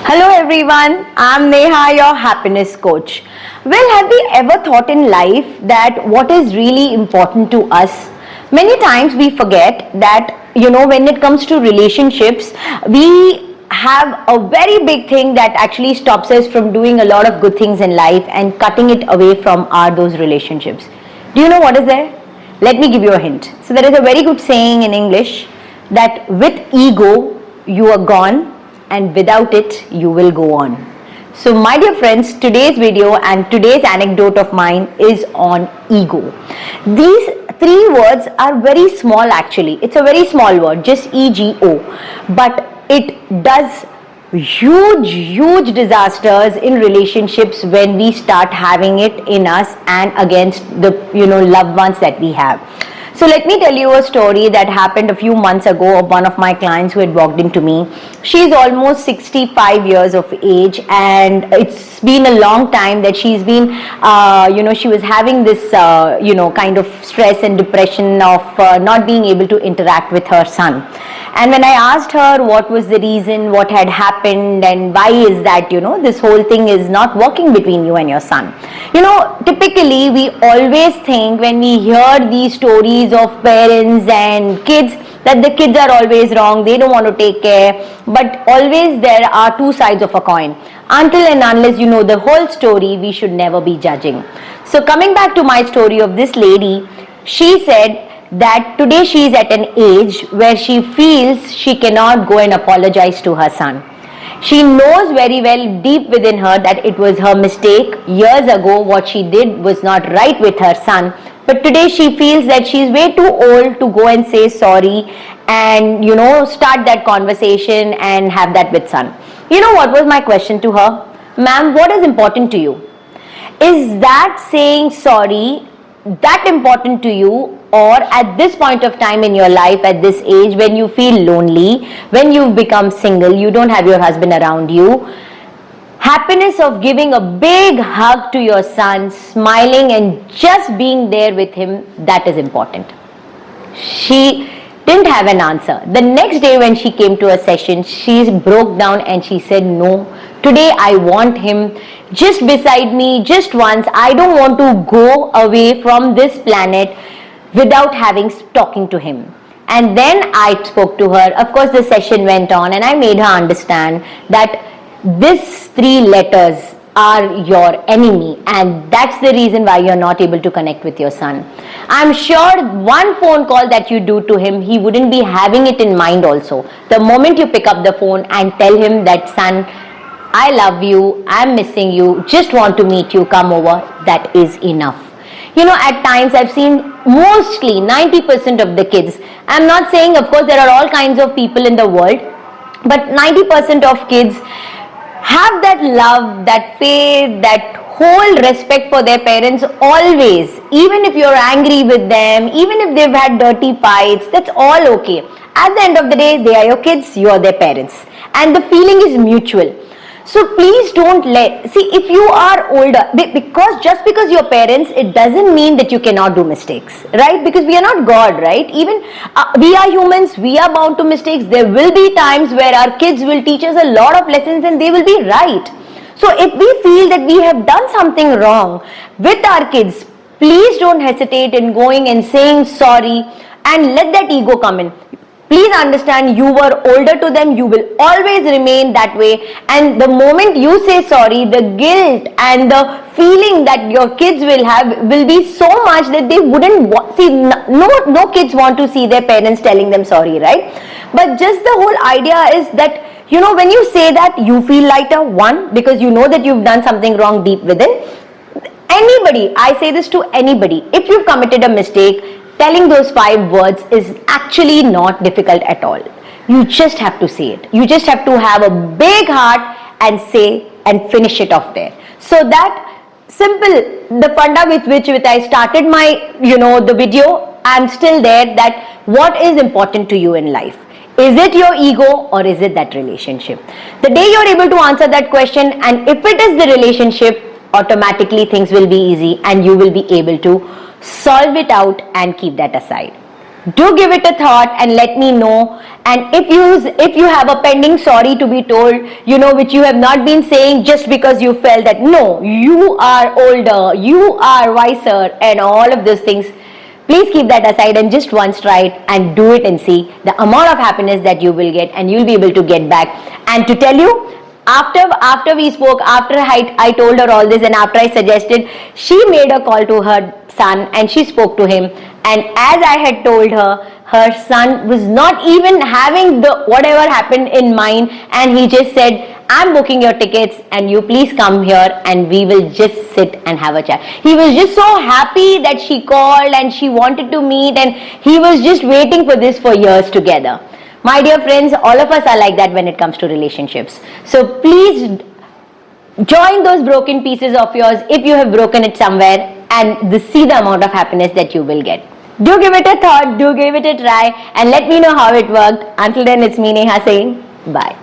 Hello everyone, I'm Neha, your happiness coach. Well, have we ever thought in life that what is really important to us? Many times we forget that, when it comes to relationships, we have a very big thing that actually stops us from doing a lot of good things in life and cutting it away from those relationships. Do you know what is there? Let me give you a hint. So, there is a very good saying in English that with ego, you are gone, and without it you will go on. So my dear friends, today's video and today's anecdote of mine is on ego. These three words are very small actually. It's a very small word, just ego, but it does huge disasters in relationships when we start having it in us and against the loved ones that we have. So let me tell you a story that happened a few months ago of one of my clients who had walked into me. She's almost 65 years of age, and it's been a long time that she's been, she was having this, kind of stress and depression of not being able to interact with her son. And when I asked her what was the reason, what had happened, and why is that, this whole thing is not working between you and your son. Typically we always think when we hear these stories of parents and kids that the kids are always wrong, they don't want to take care, but always there are two sides of a coin. Until and unless you know the whole story, we should never be judging. So coming back to my story of this lady, she said that today she is at an age where she feels she cannot go and apologize to her son. She knows very well deep within her that it was her mistake years ago. What she did was not right with her son, but today she feels that she is way too old to go and say sorry and start that conversation and have that with son. What was my question to her? Ma'am, what is important to you? Is that saying sorry that important to you, or at this point of time in your life, at this age when you feel lonely, when you've become single, you don't have your husband around you, happiness of giving a big hug to your son, smiling and just being there with him, that is important. She didn't have an answer. The next day when she came to a session, she broke down and she said, no, today I want him just beside me, just once. I don't want to go away from this planet without talking to him. And then I spoke to her. Of course, the session went on and I made her understand that these three letters are your enemy, and that's the reason why you're not able to connect with your son. I'm sure one phone call that you do to him, he wouldn't be having it in mind also. The moment you pick up the phone and tell him that, son, I love you, I'm missing you, just want to meet you, come over, that is enough. At times I've seen mostly 90% of the kids, I'm not saying, of course, there are all kinds of people in the world, but 90% of kids have that love, that faith, that whole respect for their parents always. Even if you're angry with them, even if they've had dirty fights, that's all okay. At the end of the day, they are your kids, you are their parents. And the feeling is mutual. So please don't if you are older, just because you're parents, it doesn't mean that you cannot do mistakes, right? Because we are not God, right? Even we are humans, we are bound to mistakes. There will be times where our kids will teach us a lot of lessons and they will be right. So if we feel that we have done something wrong with our kids, please don't hesitate in going and saying sorry and let that ego come in. Please understand, you were older to them, you will always remain that way, and the moment you say sorry, the guilt and the feeling that your kids will have will be so much that they wouldn't no kids want to see their parents telling them sorry, right? But just the whole idea is that when you say that, you feel lighter, one, because you know that you've done something wrong deep within. Anybody, I say this to anybody, if you've committed a mistake, telling those 5 words is actually not difficult at all. You just have to say it. You just have to have a big heart and say and finish it off there. So that simple, the funda with which I started my, the video, I'm still there, that what is important to you in life? Is it your ego or is it that relationship? The day you're able to answer that question, and if it is the relationship, automatically things will be easy and you will be able to solve it out and keep that aside. Do give it a thought and let me know. And if you have a pending sorry to be told, which you have not been saying just because you felt that no, you are older, you are wiser, and all of those things, please keep that aside and just once try it and do it and see the amount of happiness that you will get and you'll be able to get back. And to tell you, after we spoke, after I told her all this and after I suggested, she made a call to her son and she spoke to him. And as I had told her, her son was not even having the whatever happened in mind, and he just said, I'm booking your tickets and you please come here and we will just sit and have a chat. He was just so happy that she called and she wanted to meet, and he was just waiting for this for years together. My dear friends, all of us are like that when it comes to relationships. So please join those broken pieces of yours if you have broken it somewhere, and see the amount of happiness that you will get. Do give it a thought, do give it a try, and let me know how it worked. Until then, it's me, Neha, saying bye.